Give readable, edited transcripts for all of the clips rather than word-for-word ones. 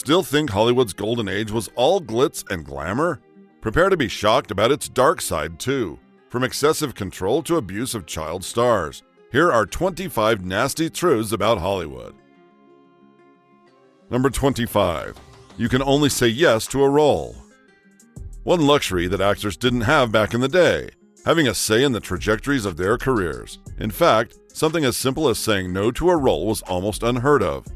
Still think Hollywood's golden age was all glitz and glamour? Prepare to be shocked about its dark side too, from excessive control to abuse of child stars. Here are 25 nasty truths about Hollywood. Number 25. You can only say yes to a role. One luxury that actors didn't have back in the day, having a say in the trajectories of their careers. In fact, something as simple as saying no to a role was almost unheard of.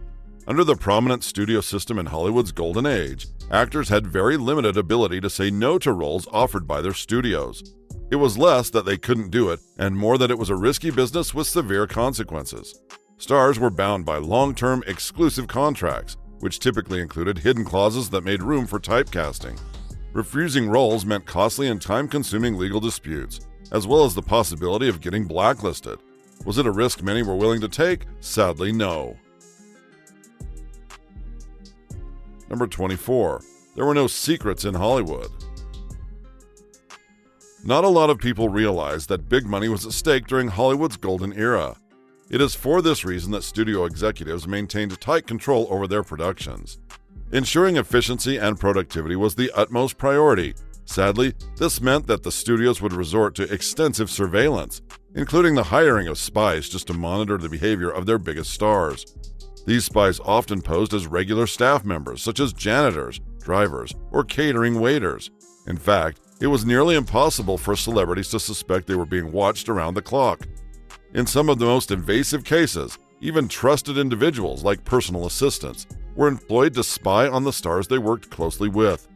Under the prominent studio system in Hollywood's golden age, actors had very limited ability to say no to roles offered by their studios. It was less that they couldn't do it, and more that it was a risky business with severe consequences. Stars were bound by long-term exclusive contracts, which typically included hidden clauses that made room for typecasting. Refusing roles meant costly and time-consuming legal disputes, as well as the possibility of getting blacklisted. Was it a risk many were willing to take? Sadly, no. Number 24. There were no secrets in Hollywood. Not a lot of people realized that big money was at stake during Hollywood's golden era. It is for this reason that studio executives maintained tight control over their productions. Ensuring efficiency and productivity was the utmost priority. Sadly, this meant that the studios would resort to extensive surveillance, including the hiring of spies just to monitor the behavior of their biggest stars. These spies often posed as regular staff members, such as janitors, drivers, or catering waiters. In fact, it was nearly impossible for celebrities to suspect they were being watched around the clock. In some of the most invasive cases, even trusted individuals like personal assistants were employed to spy on the stars they worked closely with.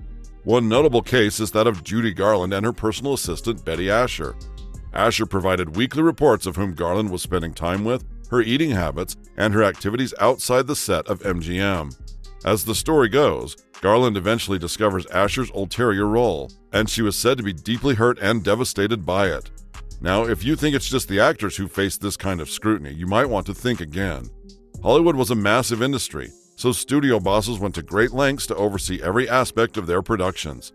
One notable case is that of Judy Garland and her personal assistant Betty Asher. Asher provided weekly reports of whom Garland was spending time with, her eating habits, and her activities outside the set of MGM. As the story goes, Garland eventually discovers Asher's ulterior role, and she was said to be deeply hurt and devastated by it. Now, if you think it's just the actors who face this kind of scrutiny, you might want to think again. Hollywood was a massive industry, so studio bosses went to great lengths to oversee every aspect of their productions.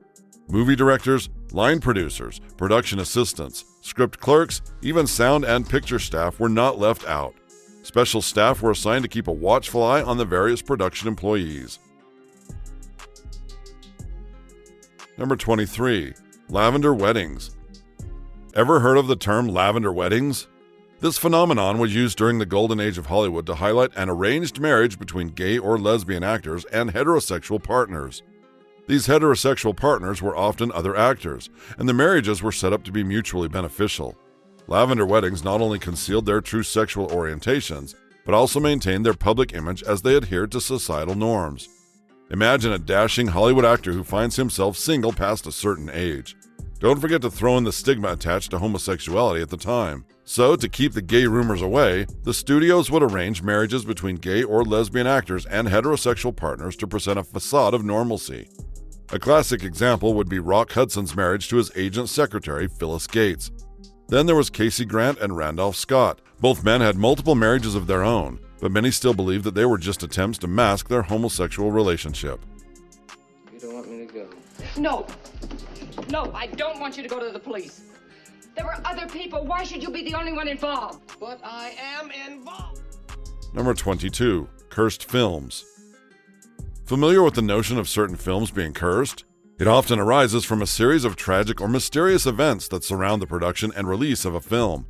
Movie directors, line producers, production assistants, script clerks, even sound and picture staff were not left out. Special staff were assigned to keep a watchful eye on the various production employees. Number 23. Lavender weddings. Ever heard of the term lavender weddings? This phenomenon was used during the golden age of Hollywood to highlight an arranged marriage between gay or lesbian actors and heterosexual partners. These heterosexual partners were often other actors, and the marriages were set up to be mutually beneficial. Lavender weddings not only concealed their true sexual orientations, but also maintained their public image as they adhered to societal norms. Imagine a dashing Hollywood actor who finds himself single past a certain age. Don't forget to throw in the stigma attached to homosexuality at the time. So, to keep the gay rumors away, the studios would arrange marriages between gay or lesbian actors and heterosexual partners to present a facade of normalcy. A classic example would be Rock Hudson's marriage to his agent secretary, Phyllis Gates. Then there was Casey Grant and Randolph Scott. Both men had multiple marriages of their own, but many still believed that they were just attempts to mask their homosexual relationship. You don't want me to go? No. No, I don't want you to go to the police. There were other people. Why should you be the only one involved? But I am involved. Number 22. Cursed films. Familiar with the notion of certain films being cursed? It often arises from a series of tragic or mysterious events that surround the production and release of a film.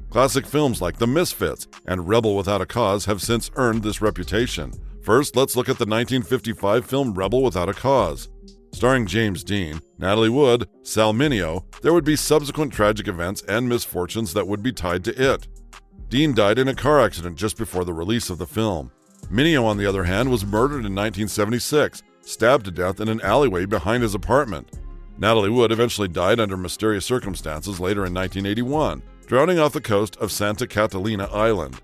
Classic films like The Misfits and Rebel Without a Cause have since earned this reputation. First, let's look at the 1955 film Rebel Without a Cause. Starring James Dean, Natalie Wood, Sal Mineo, there would be subsequent tragic events and misfortunes that would be tied to it. Dean died in a car accident just before the release of the film. Mineo, on the other hand, was murdered in 1976, stabbed to death in an alleyway behind his apartment. Natalie Wood eventually died under mysterious circumstances later in 1981, drowning off the coast of Santa Catalina Island.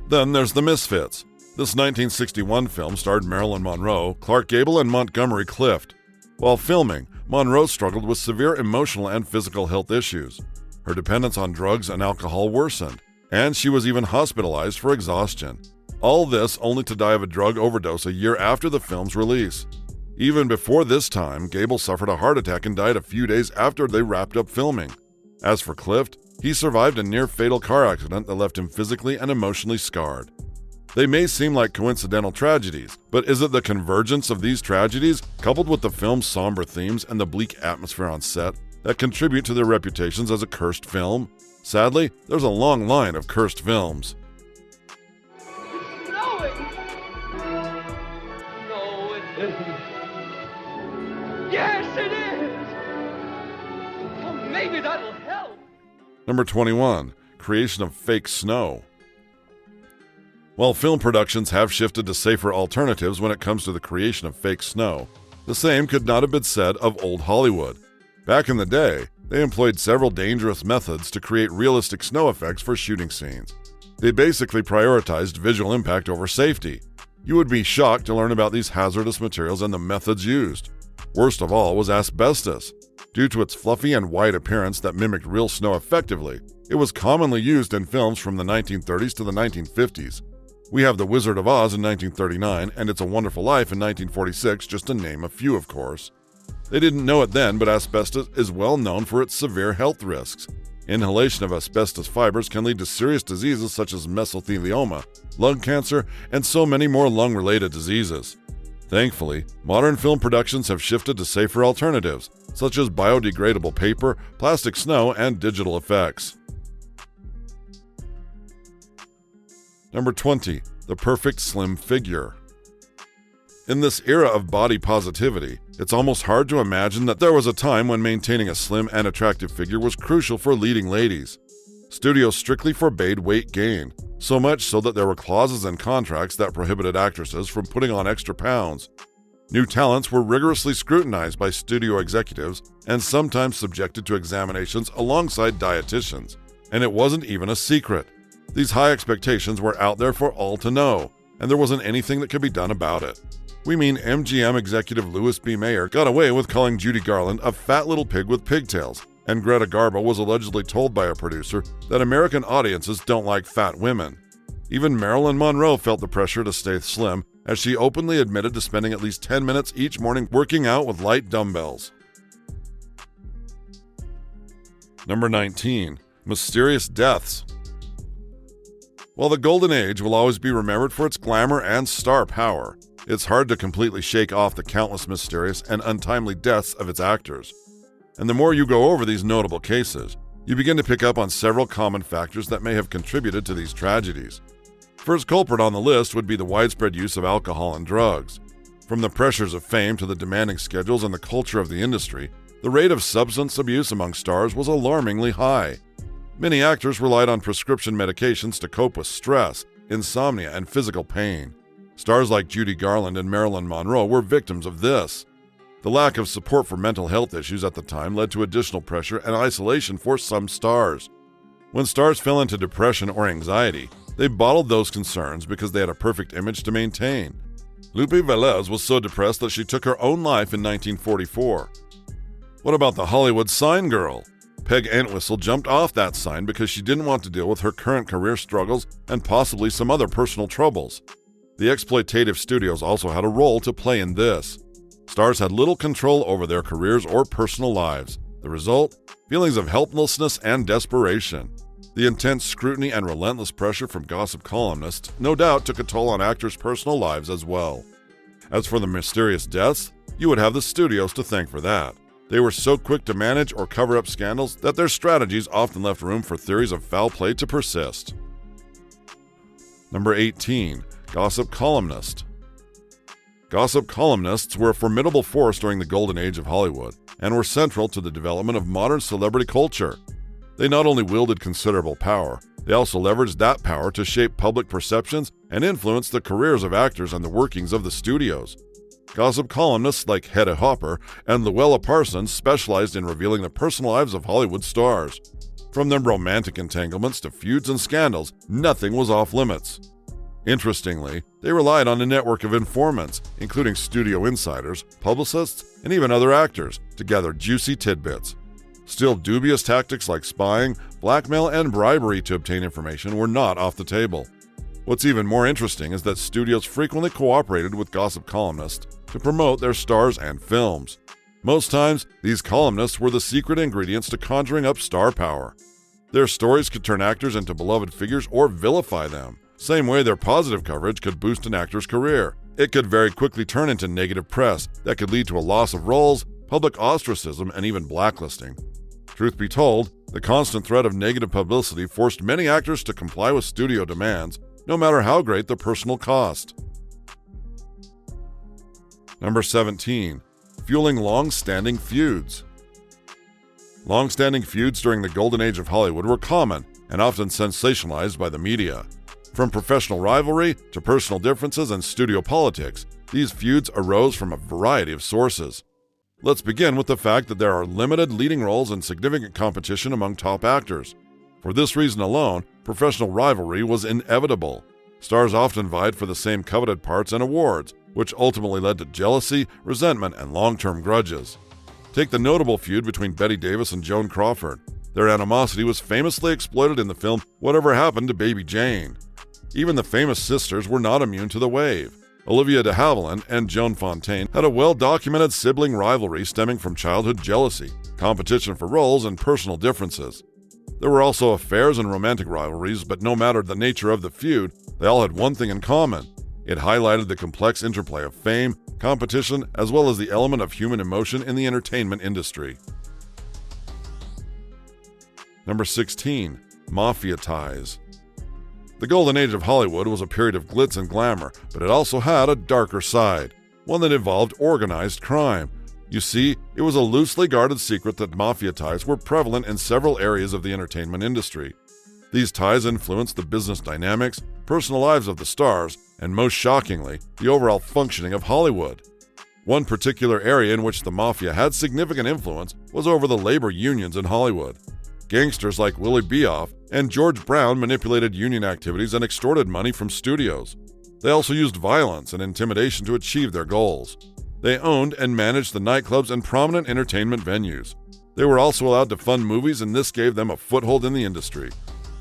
Then there's The Misfits. This 1961 film starred Marilyn Monroe, Clark Gable, and Montgomery Clift. While filming, Monroe struggled with severe emotional and physical health issues. Her dependence on drugs and alcohol worsened, and she was even hospitalized for exhaustion. All this only to die of a drug overdose a year after the film's release. Even before this time, Gable suffered a heart attack and died a few days after they wrapped up filming. As for Clift, he survived a near-fatal car accident that left him physically and emotionally scarred. They may seem like coincidental tragedies, but is it the convergence of these tragedies, coupled with the film's somber themes and the bleak atmosphere on set, that contribute to their reputations as a cursed film? Sadly, there's a long line of cursed films. It's snowing! No, it isn't. Yes, it is! Oh, maybe that'll help. Number 21. Creation of fake snow. While film productions have shifted to safer alternatives when it comes to the creation of fake snow, the same could not have been said of old Hollywood. Back in the day, they employed several dangerous methods to create realistic snow effects for shooting scenes. They basically prioritized visual impact over safety. You would be shocked to learn about these hazardous materials and the methods used. Worst of all was asbestos. Due to its fluffy and white appearance that mimicked real snow effectively, it was commonly used in films from the 1930s to the 1950s. We have The Wizard of Oz in 1939 and It's a Wonderful Life in 1946, just to name a few, of course. They didn't know it then, but asbestos is well known for its severe health risks. Inhalation of asbestos fibers can lead to serious diseases such as mesothelioma, lung cancer, and so many more lung-related diseases. Thankfully, modern film productions have shifted to safer alternatives, such as biodegradable paper, plastic snow, and digital effects. Number 20. The perfect slim figure. In this era of body positivity, it's almost hard to imagine that there was a time when maintaining a slim and attractive figure was crucial for leading ladies. Studios strictly forbade weight gain, so much so that there were clauses in contracts that prohibited actresses from putting on extra pounds. New talents were rigorously scrutinized by studio executives and sometimes subjected to examinations alongside dietitians, and it wasn't even a secret. These high expectations were out there for all to know, and there wasn't anything that could be done about it. We mean MGM executive Louis B. Mayer got away with calling Judy Garland a fat little pig with pigtails, and Greta Garbo was allegedly told by a producer that American audiences don't like fat women. Even Marilyn Monroe felt the pressure to stay slim, as she openly admitted to spending at least 10 minutes each morning working out with light dumbbells. Number 19. Mysterious deaths. While the Golden Age will always be remembered for its glamour and star power, it's hard to completely shake off the countless mysterious and untimely deaths of its actors. And the more you go over these notable cases, you begin to pick up on several common factors that may have contributed to these tragedies. First culprit on the list would be the widespread use of alcohol and drugs. From the pressures of fame to the demanding schedules and the culture of the industry, the rate of substance abuse among stars was alarmingly high. Many actors relied on prescription medications to cope with stress, insomnia, and physical pain. Stars like Judy Garland and Marilyn Monroe were victims of this. The lack of support for mental health issues at the time led to additional pressure and isolation for some stars. When stars fell into depression or anxiety, they bottled those concerns because they had a perfect image to maintain. Lupe Velez was so depressed that she took her own life in 1944. What about the Hollywood sign girl? Peg Entwistle jumped off that sign because she didn't want to deal with her current career struggles and possibly some other personal troubles. The exploitative studios also had a role to play in this. Stars had little control over their careers or personal lives. The result? Feelings of helplessness and desperation. The intense scrutiny and relentless pressure from gossip columnists no doubt took a toll on actors' personal lives as well. As for the mysterious deaths, you would have the studios to thank for that. They were so quick to manage or cover up scandals that their strategies often left room for theories of foul play to persist. Number 18. Gossip columnist. Gossip columnists were a formidable force during the golden age of Hollywood and were central to the development of modern celebrity culture. They not only wielded considerable power, they also leveraged that power to shape public perceptions and influence the careers of actors and the workings of the studios. Gossip columnists like Hedda Hopper and Luella Parsons specialized in revealing the personal lives of Hollywood stars. From their romantic entanglements to feuds and scandals, nothing was off limits. Interestingly, they relied on a network of informants, including studio insiders, publicists, and even other actors, to gather juicy tidbits. Still, dubious tactics like spying, blackmail, and bribery to obtain information were not off the table. What's even more interesting is that studios frequently cooperated with gossip columnists to promote their stars and films. Most times, these columnists were the secret ingredients to conjuring up star power. Their stories could turn actors into beloved figures or vilify them. Same way their positive coverage could boost an actor's career, it could very quickly turn into negative press that could lead to a loss of roles, public ostracism, and even blacklisting. Truth be told, the constant threat of negative publicity forced many actors to comply with studio demands, no matter how great the personal cost. Number 17. Fueling long-standing feuds. Long-standing feuds during the golden age of Hollywood were common and often sensationalized by the media. From professional rivalry to personal differences and studio politics, these feuds arose from a variety of sources. Let's begin with the fact that there are limited leading roles and significant competition among top actors. For this reason alone, professional rivalry was inevitable. Stars often vied for the same coveted parts and awards, which ultimately led to jealousy, resentment, and long-term grudges. Take the notable feud between Bette Davis and Joan Crawford. Their animosity was famously exploited in the film Whatever Happened to Baby Jane. Even the famous sisters were not immune to the wave. Olivia de Havilland and Joan Fontaine had a well-documented sibling rivalry stemming from childhood jealousy, competition for roles, and personal differences. There were also affairs and romantic rivalries, but no matter the nature of the feud, they all had one thing in common. It highlighted the complex interplay of fame, competition, as well as the element of human emotion in the entertainment industry. Number 16. Mafia ties. The golden age of Hollywood was a period of glitz and glamour, but it also had a darker side, one that involved organized crime. You see, it was a loosely guarded secret that mafia ties were prevalent in several areas of the entertainment industry. These ties influenced the business dynamics, personal lives of the stars, and most shockingly, the overall functioning of Hollywood. One particular area in which the mafia had significant influence was over the labor unions in Hollywood. Gangsters like Willie Beoff and George Brown manipulated union activities and extorted money from studios. They also used violence and intimidation to achieve their goals. They owned and managed the nightclubs and prominent entertainment venues. They were also allowed to fund movies, and this gave them a foothold in the industry.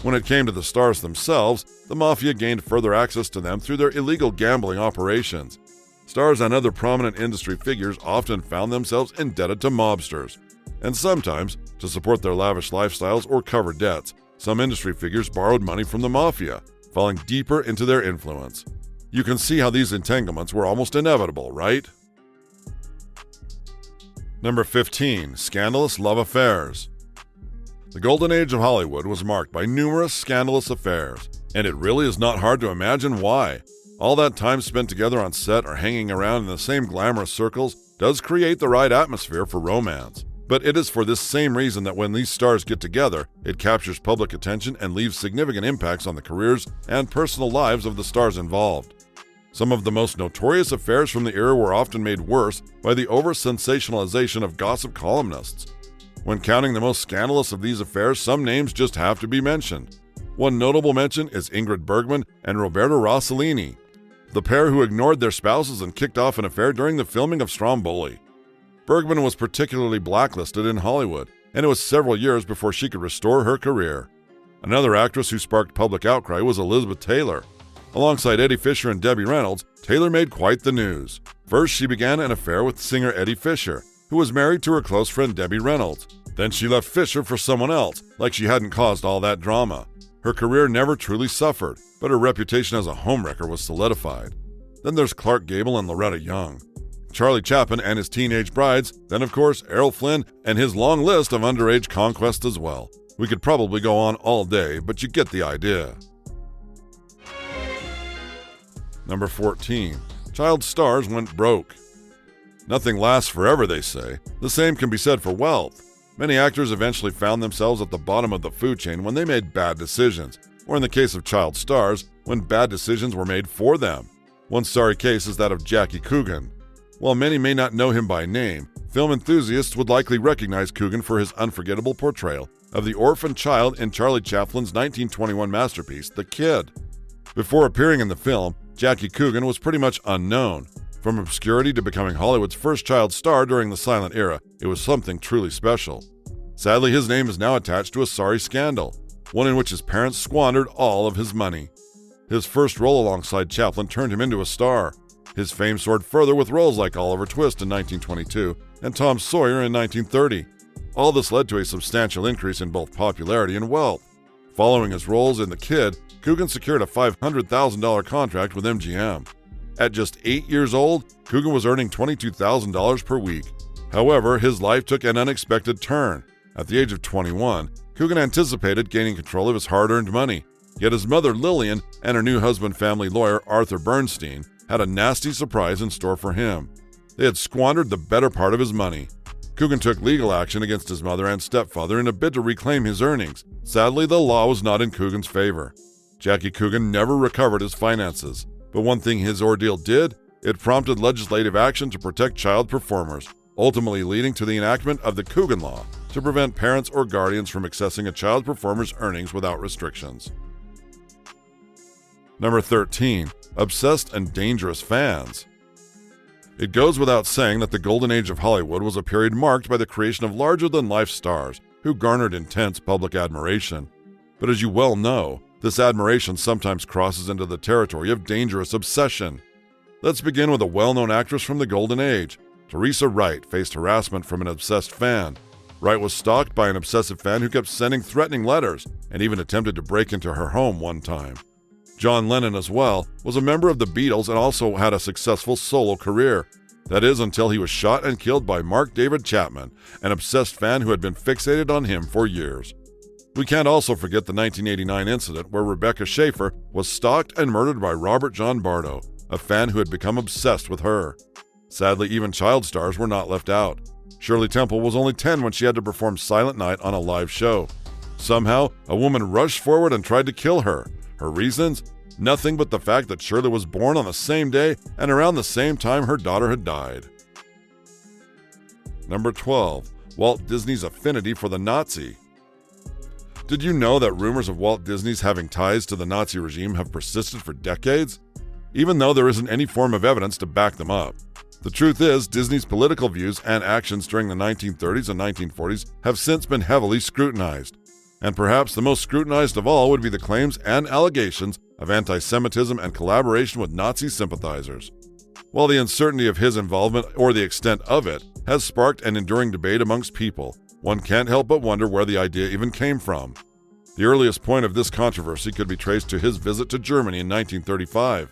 When it came to the stars themselves, the mafia gained further access to them through their illegal gambling operations. Stars and other prominent industry figures often found themselves indebted to mobsters. And sometimes, to support their lavish lifestyles or cover debts, some industry figures borrowed money from the mafia, falling deeper into their influence. You can see how these entanglements were almost inevitable, right? Number 15. Scandalous love affairs. The golden age of Hollywood was marked by numerous scandalous affairs, and it really is not hard to imagine why. All that time spent together on set or hanging around in the same glamorous circles does create the right atmosphere for romance. But it is for this same reason that when these stars get together, it captures public attention and leaves significant impacts on the careers and personal lives of the stars involved. Some of the most notorious affairs from the era were often made worse by the over-sensationalization of gossip columnists. When counting the most scandalous of these affairs, some names just have to be mentioned. One notable mention is Ingrid Bergman and Roberto Rossellini, the pair who ignored their spouses and kicked off an affair during the filming of Stromboli. Bergman was particularly blacklisted in Hollywood, and it was several years before she could restore her career. Another actress who sparked public outcry was Elizabeth Taylor. Alongside Eddie Fisher and Debbie Reynolds, Taylor made quite the news. First, she began an affair with singer Eddie Fisher, who was married to her close friend Debbie Reynolds. Then she left Fisher for someone else, like she hadn't caused all that drama. Her career never truly suffered, but her reputation as a homewrecker was solidified. Then there's Clark Gable and Loretta Young, Charlie Chaplin and his teenage brides, then of course Errol Flynn and his long list of underage conquests as well. We could probably go on all day, but you get the idea. Number 14. Child stars went broke. Nothing lasts forever, they say. The same can be said for wealth. Many actors eventually found themselves at the bottom of the food chain when they made bad decisions, or in the case of child stars, when bad decisions were made for them. One sorry case is that of Jackie Coogan. While many may not know him by name, film enthusiasts would likely recognize Coogan for his unforgettable portrayal of the orphan child in Charlie Chaplin's 1921 masterpiece, The Kid. Before appearing in the film, Jackie Coogan was pretty much unknown. From obscurity to becoming Hollywood's first child star during the silent era, it was something truly special. Sadly, his name is now attached to a sorry scandal, one in which his parents squandered all of his money. His first role alongside Chaplin turned him into a star. His fame soared further with roles like Oliver Twist in 1922 and Tom Sawyer in 1930. All this led to a substantial increase in both popularity and wealth. Following his roles in The Kid, Coogan secured a $500,000 contract with MGM. At just 8 years old, Coogan was earning $22,000 per week. However, his life took an unexpected turn. At the age of 21, Coogan anticipated gaining control of his hard-earned money. Yet his mother Lillian and her new husband, family lawyer Arthur Bernstein, had a nasty surprise in store for him. They had squandered the better part of his money. Coogan took legal action against his mother and stepfather in a bid to reclaim his earnings. Sadly, the law was not in Coogan's favor. Jackie Coogan never recovered his finances. But one thing his ordeal did, it prompted legislative action to protect child performers, ultimately leading to the enactment of the Coogan Law to prevent parents or guardians from accessing a child performer's earnings without restrictions. Number 13. Obsessed and dangerous fans. It goes without saying that the golden age of Hollywood was a period marked by the creation of larger-than-life stars who garnered intense public admiration. But as you well know, this admiration sometimes crosses into the territory of dangerous obsession. Let's begin with a well-known actress from the golden age. Teresa Wright faced harassment from an obsessed fan. Wright was stalked by an obsessive fan who kept sending threatening letters and even attempted to break into her home one time. John Lennon, as well, was a member of the Beatles and also had a successful solo career. That is, until he was shot and killed by Mark David Chapman, an obsessed fan who had been fixated on him for years. We can't also forget the 1989 incident where Rebecca Schaeffer was stalked and murdered by Robert John Bardo, a fan who had become obsessed with her. Sadly, even child stars were not left out. Shirley Temple was only 10 when she had to perform Silent Night on a live show. Somehow, a woman rushed forward and tried to kill her. Her reasons? Nothing but the fact that Shirley was born on the same day and around the same time her daughter had died. Number 12. Walt Disney's affinity for the Nazi. Did you know that rumors of Walt Disney's having ties to the Nazi regime have persisted for decades? Even though there isn't any form of evidence to back them up. The truth is, Disney's political views and actions during the 1930s and 1940s have since been heavily scrutinized. And perhaps the most scrutinized of all would be the claims and allegations of anti-Semitism and collaboration with Nazi sympathizers. While the uncertainty of his involvement or the extent of it has sparked an enduring debate amongst people, one can't help but wonder where the idea even came from. The earliest point of this controversy could be traced to his visit to Germany in 1935.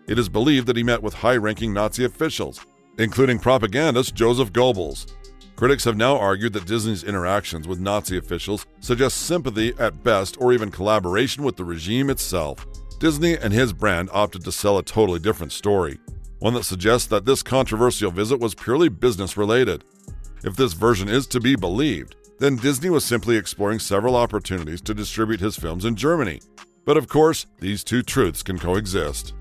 It is believed that he met with high-ranking Nazi officials, including propagandist Joseph Goebbels. Critics have now argued that Disney's interactions with Nazi officials suggest sympathy at best or even collaboration with the regime itself. Disney and his brand opted to sell a totally different story, one that suggests that this controversial visit was purely business-related. If this version is to be believed, then Disney was simply exploring several opportunities to distribute his films in Germany. But of course, these two truths can coexist.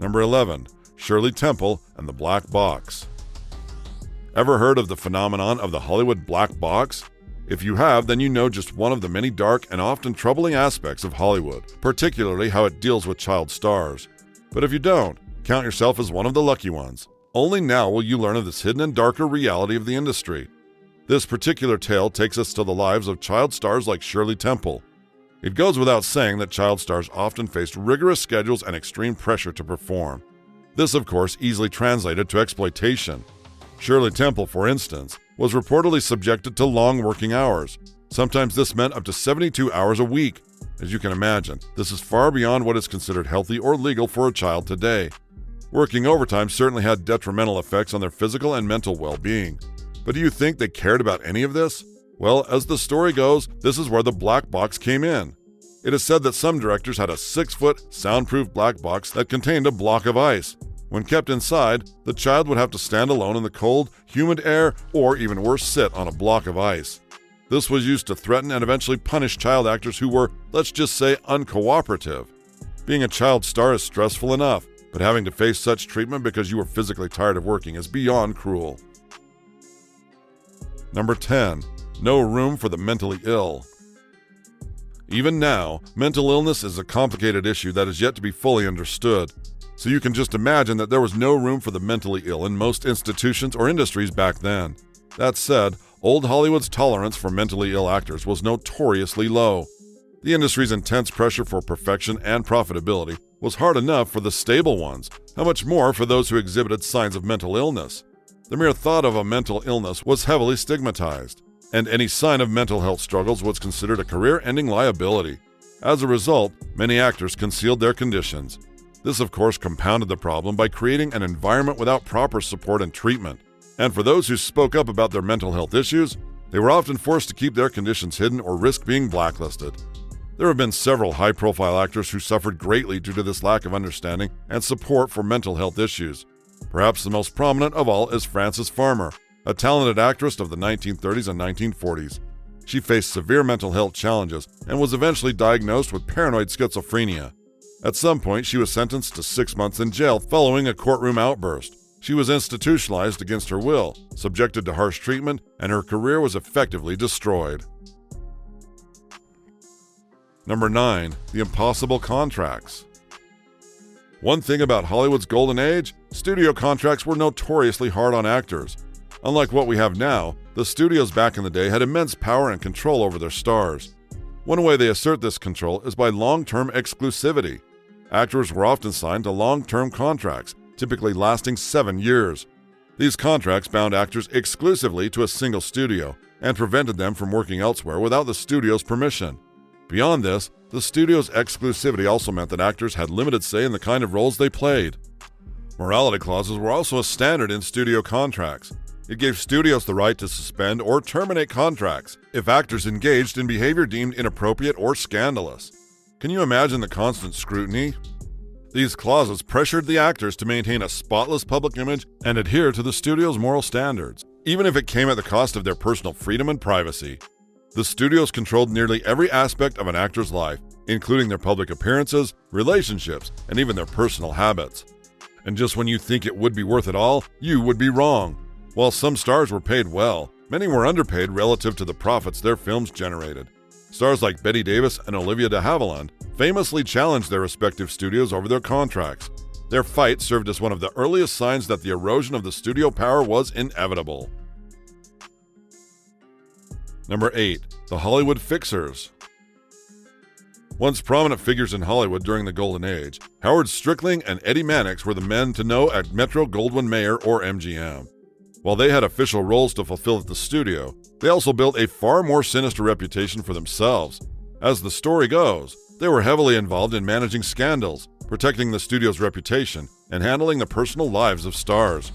Number 11. Shirley Temple and the Black Box. Ever heard of the phenomenon of the Hollywood black box? If you have, then you know just one of the many dark and often troubling aspects of Hollywood, particularly how it deals with child stars. But if you don't, count yourself as one of the lucky ones. Only now will you learn of this hidden and darker reality of the industry. This particular tale takes us to the lives of child stars like Shirley Temple. It goes without saying that child stars often faced rigorous schedules and extreme pressure to perform. This, of course, easily translated to exploitation. Shirley Temple, for instance, was reportedly subjected to long working hours. Sometimes this meant up to 72 hours a week. As you can imagine, this is far beyond what is considered healthy or legal for a child today. Working overtime certainly had detrimental effects on their physical and mental well-being. But do you think they cared about any of this? Well, as the story goes, this is where the black box came in. It is said that some directors had a 6-foot, soundproof black box that contained a block of ice. When kept inside, the child would have to stand alone in the cold, humid air, or even worse, sit on a block of ice. This was used to threaten and eventually punish child actors who were, let's just say, uncooperative. Being a child star is stressful enough, but having to face such treatment because you were physically tired of working is beyond cruel. Number 10. No room for the mentally ill. Even now, mental illness is a complicated issue that is yet to be fully understood. So you can just imagine that there was no room for the mentally ill in most institutions or industries back then. That said, old Hollywood's tolerance for mentally ill actors was notoriously low. The industry's intense pressure for perfection and profitability was hard enough for the stable ones. How much more for those who exhibited signs of mental illness? The mere thought of a mental illness was heavily stigmatized, and any sign of mental health struggles was considered a career-ending liability. As a result, many actors concealed their conditions. This, of course, compounded the problem by creating an environment without proper support and treatment. And for those who spoke up about their mental health issues, they were often forced to keep their conditions hidden or risk being blacklisted. There have been several high-profile actors who suffered greatly due to this lack of understanding and support for mental health issues. Perhaps the most prominent of all is Frances Farmer, a talented actress of the 1930s and 1940s. She faced severe mental health challenges and was eventually diagnosed with paranoid schizophrenia. At some point, she was sentenced to 6 months in jail following a courtroom outburst. She was institutionalized against her will, subjected to harsh treatment, and her career was effectively destroyed. Number 9. The impossible contracts. One thing about Hollywood's golden age, studio contracts were notoriously hard on actors. Unlike what we have now, the studios back in the day had immense power and control over their stars. One way they assert this control is by long-term exclusivity. Actors were often signed to long-term contracts, typically lasting 7 years. These contracts bound actors exclusively to a single studio and prevented them from working elsewhere without the studio's permission. Beyond this, the studio's exclusivity also meant that actors had limited say in the kind of roles they played. Morality clauses were also a standard in studio contracts. It gave studios the right to suspend or terminate contracts if actors engaged in behavior deemed inappropriate or scandalous. Can you imagine the constant scrutiny? These clauses pressured the actors to maintain a spotless public image and adhere to the studio's moral standards, even if it came at the cost of their personal freedom and privacy. The studios controlled nearly every aspect of an actor's life, including their public appearances, relationships, and even their personal habits. And just when you think it would be worth it all, you would be wrong. While some stars were paid well, many were underpaid relative to the profits their films generated. Stars like Bette Davis and Olivia de Havilland famously challenged their respective studios over their contracts. Their fight served as one of the earliest signs that the erosion of the studio power was inevitable. Number 8. The Hollywood Fixers. Once prominent figures in Hollywood during the Golden Age, Howard Strickling and Eddie Mannix were the men to know at Metro-Goldwyn-Mayer or MGM. While they had official roles to fulfill at the studio, they also built a far more sinister reputation for themselves. As the story goes, they were heavily involved in managing scandals, protecting the studio's reputation, and handling the personal lives of stars.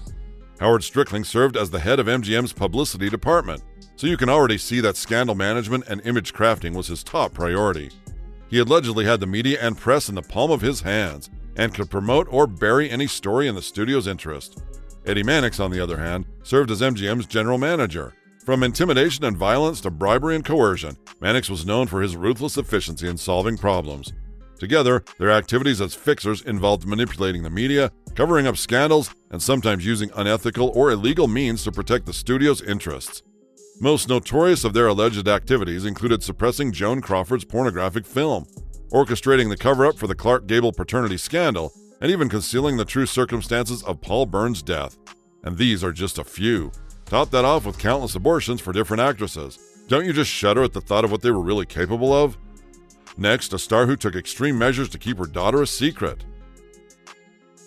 Howard Strickling served as the head of MGM's publicity department, so you can already see that scandal management and image crafting was his top priority. He allegedly had the media and press in the palm of his hands and could promote or bury any story in the studio's interest. Eddie Mannix, on the other hand, served as MGM's general manager. From intimidation and violence to bribery and coercion, Mannix was known for his ruthless efficiency in solving problems. Together, their activities as fixers involved manipulating the media, covering up scandals, and sometimes using unethical or illegal means to protect the studio's interests. Most notorious of their alleged activities included suppressing Joan Crawford's pornographic film, orchestrating the cover-up for the Clark Gable paternity scandal, and even concealing the true circumstances of Paul Byrne's death. And these are just a few. Top that off with countless abortions for different actresses. Don't you just shudder at the thought of what they were really capable of? Next, a star who took extreme measures to keep her daughter a secret.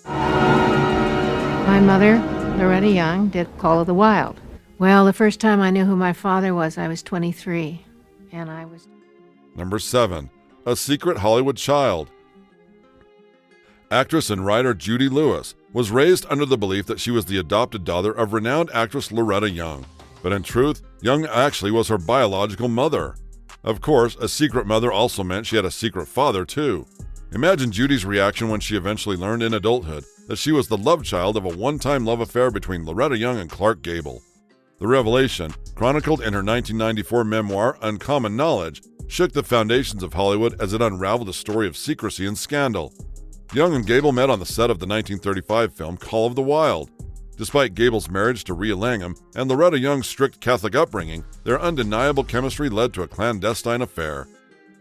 My mother, Loretta Young, did Call of the Wild. Well, the first time I knew who my father was, I was 23, and I was... Number 7. A secret Hollywood child. Actress and writer Judy Lewis was raised under the belief that she was the adopted daughter of renowned actress Loretta Young. But in truth, Young actually was her biological mother. Of course, a secret mother also meant she had a secret father, too. Imagine Judy's reaction when she eventually learned in adulthood that she was the love child of a one-time love affair between Loretta Young and Clark Gable. The revelation, chronicled in her 1994 memoir Uncommon Knowledge, shook the foundations of Hollywood as it unraveled a story of secrecy and scandal. Young and Gable met on the set of the 1935 film Call of the Wild. Despite Gable's marriage to Rhea Langham and Loretta Young's strict Catholic upbringing, their undeniable chemistry led to a clandestine affair.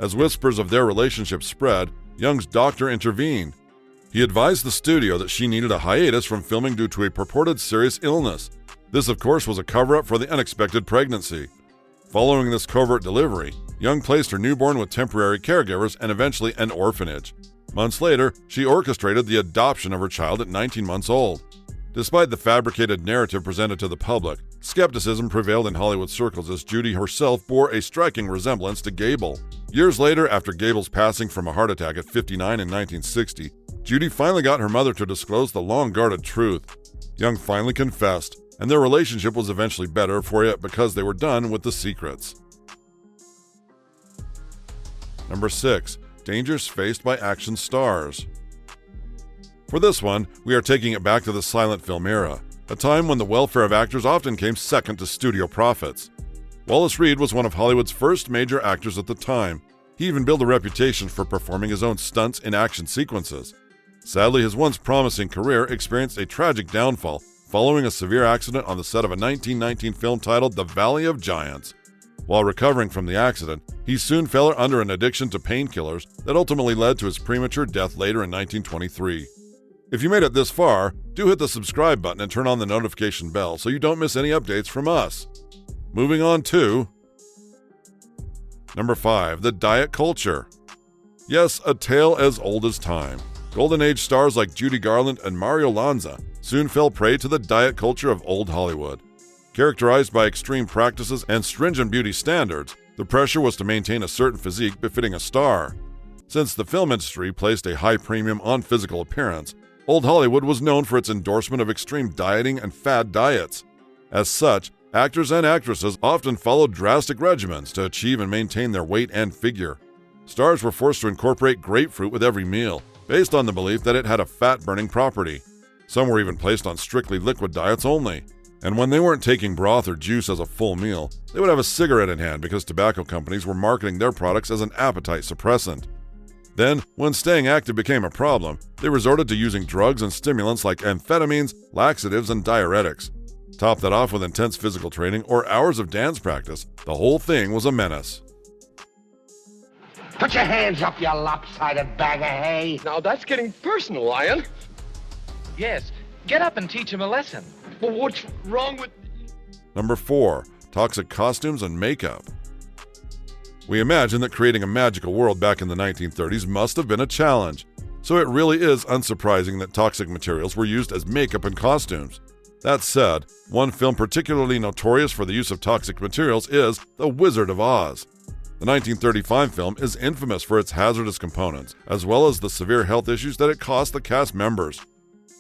As whispers of their relationship spread, Young's doctor intervened. He advised the studio that she needed a hiatus from filming due to a purported serious illness. This, of course, was a cover-up for the unexpected pregnancy. Following this covert delivery, Young placed her newborn with temporary caregivers and eventually an orphanage. Months later, she orchestrated the adoption of her child at 19 months old. Despite the fabricated narrative presented to the public, skepticism prevailed in Hollywood circles as Judy herself bore a striking resemblance to Gable. Years later, after Gable's passing from a heart attack at 59 in 1960, Judy finally got her mother to disclose the long-guarded truth. Young finally confessed, and their relationship was eventually better for it because they were done with the secrets. Number 6. Dangers faced by action stars. For this one, we are taking it back to the silent film era, a time when the welfare of actors often came second to studio profits. Wallace Reed was one of Hollywood's first major actors at the time. He even built a reputation for performing his own stunts in action sequences. Sadly, his once promising career experienced a tragic downfall following a severe accident on the set of a 1919 film titled The Valley of Giants. While recovering from the accident, he soon fell under an addiction to painkillers that ultimately led to his premature death later in 1923. If you made it this far, do hit the subscribe button and turn on the notification bell so you don't miss any updates from us. Moving on to Number 5. The diet culture. Yes, a tale as old as time. Golden Age stars like Judy Garland and Mario Lanza soon fell prey to the diet culture of old Hollywood. Characterized by extreme practices and stringent beauty standards, the pressure was to maintain a certain physique befitting a star. Since the film industry placed a high premium on physical appearance, old Hollywood was known for its endorsement of extreme dieting and fad diets. As such, actors and actresses often followed drastic regimens to achieve and maintain their weight and figure. Stars were forced to incorporate grapefruit with every meal, based on the belief that it had a fat-burning property. Some were even placed on strictly liquid diets only. And when they weren't taking broth or juice as a full meal, they would have a cigarette in hand because tobacco companies were marketing their products as an appetite suppressant. Then, when staying active became a problem, they resorted to using drugs and stimulants like amphetamines, laxatives, and diuretics. Top that off with intense physical training or hours of dance practice, the whole thing was a menace. Put your hands up, you lopsided bag of hay. Now that's getting personal, Lion. Yes, get up and teach him a lesson. But what's wrong with... Number 4. Toxic costumes and makeup. We imagine that creating a magical world back in the 1930s must have been a challenge, so it really is unsurprising that toxic materials were used as makeup and costumes. That said, one film particularly notorious for the use of toxic materials is The Wizard of Oz. The 1935 film is infamous for its hazardous components, as well as the severe health issues that it cost the cast members.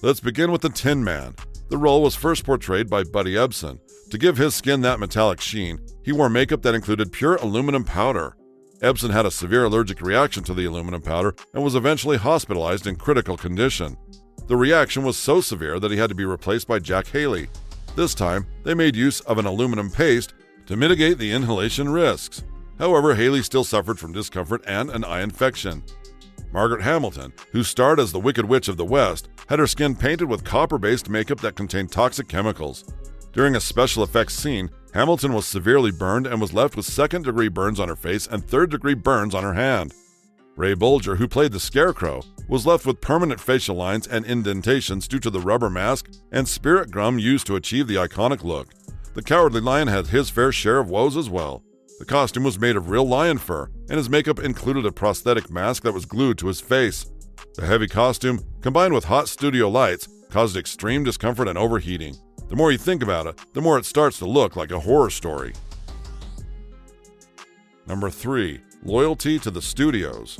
Let's begin with the Tin Man. The role was first portrayed by Buddy Ebsen. To give his skin that metallic sheen, he wore makeup that included pure aluminum powder. Ebsen had a severe allergic reaction to the aluminum powder and was eventually hospitalized in critical condition. The reaction was so severe that he had to be replaced by Jack Haley. This time, they made use of an aluminum paste to mitigate the inhalation risks. However, Haley still suffered from discomfort and an eye infection. Margaret Hamilton, who starred as the Wicked Witch of the West, had her skin painted with copper-based makeup that contained toxic chemicals. During a special effects scene, Hamilton was severely burned and was left with second-degree burns on her face and third-degree burns on her hand. Ray Bolger, who played the Scarecrow, was left with permanent facial lines and indentations due to the rubber mask and spirit gum used to achieve the iconic look. The Cowardly Lion had his fair share of woes as well. The costume was made of real lion fur, and his makeup included a prosthetic mask that was glued to his face. The heavy costume, combined with hot studio lights, caused extreme discomfort and overheating. The more you think about it, the more it starts to look like a horror story. Number 3. Loyalty to the studios.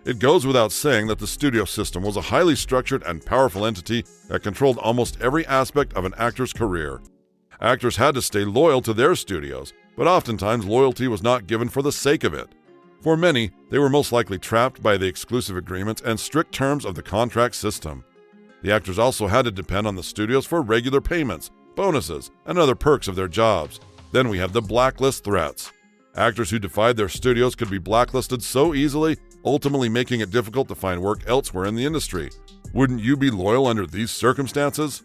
It goes without saying that the studio system was a highly structured and powerful entity that controlled almost every aspect of an actor's career. Actors had to stay loyal to their studios, but oftentimes loyalty was not given for the sake of it. For many, they were most likely trapped by the exclusive agreements and strict terms of the contract system. The actors also had to depend on the studios for regular payments, bonuses, and other perks of their jobs. Then we have the blacklist threats. Actors who defied their studios could be blacklisted so easily, ultimately making it difficult to find work elsewhere in the industry. Wouldn't you be loyal under these circumstances?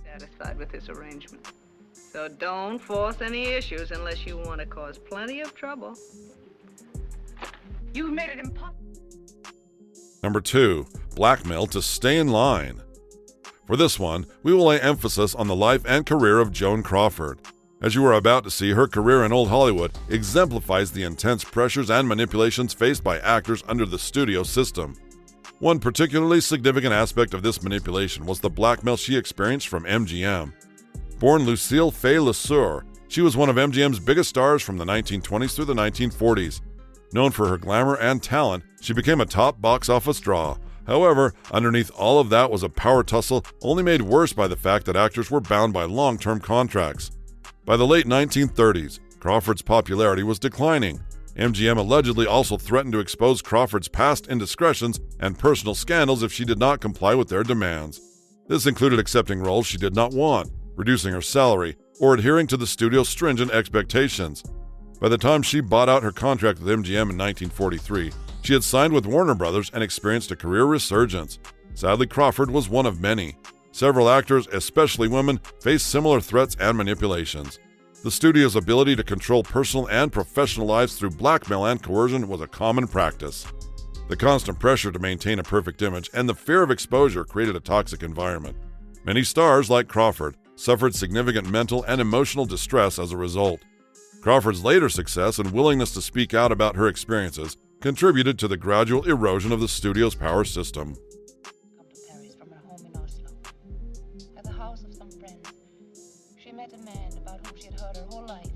Satisfied with this arrangement. So don't force any issues unless you want to cause plenty of trouble. You've made it impossible. Number 2. Blackmail to stay in line. For this one, we will lay emphasis on the life and career of Joan Crawford. As you are about to see, her career in old Hollywood exemplifies the intense pressures and manipulations faced by actors under the studio system. One particularly significant aspect of this manipulation was the blackmail she experienced from MGM. Born Lucille Fay LeSueur, she was one of MGM's biggest stars from the 1920s through the 1940s. Known for her glamour and talent, she became a top box office draw. However, underneath all of that was a power tussle only made worse by the fact that actors were bound by long-term contracts. By the late 1930s, Crawford's popularity was declining. MGM allegedly also threatened to expose Crawford's past indiscretions and personal scandals if she did not comply with their demands. This included accepting roles she did not want, reducing her salary, or adhering to the studio's stringent expectations. By the time she bought out her contract with MGM in 1943, she had signed with Warner Brothers and experienced a career resurgence. Sadly, Crawford was one of many. Several actors, especially women, faced similar threats and manipulations. The studio's ability to control personal and professional lives through blackmail and coercion was a common practice. The constant pressure to maintain a perfect image and the fear of exposure created a toxic environment. Many stars, like Crawford, suffered significant mental and emotional distress as a result. Crawford's later success and willingness to speak out about her experiences contributed to the gradual erosion of the studio's power system. Come to Paris from her home in Oslo. At the house of some friends, she met a man about whom she had heard her whole life.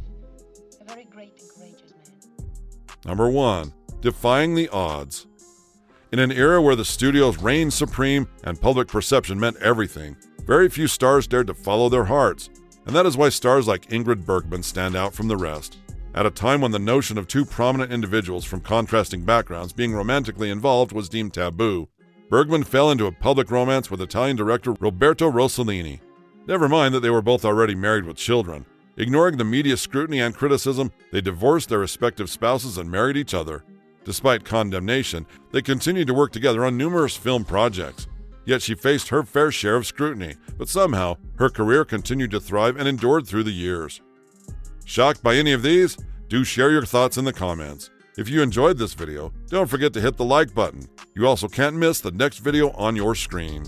A very great and courageous man. Number 1. Defying the odds. In an era where the studios reigned supreme and public perception meant everything, very few stars dared to follow their hearts, and that is why stars like Ingrid Bergman stand out from the rest. At a time when the notion of two prominent individuals from contrasting backgrounds being romantically involved was deemed taboo, Bergman fell into a public romance with Italian director Roberto Rossellini. Never mind that they were both already married with children. Ignoring the media scrutiny and criticism, they divorced their respective spouses and married each other. Despite condemnation, they continued to work together on numerous film projects. Yet she faced her fair share of scrutiny, but somehow her career continued to thrive and endured through the years. Shocked by any of these? Do share your thoughts in the comments. If you enjoyed this video, don't forget to hit the like button. You also can't miss the next video on your screen.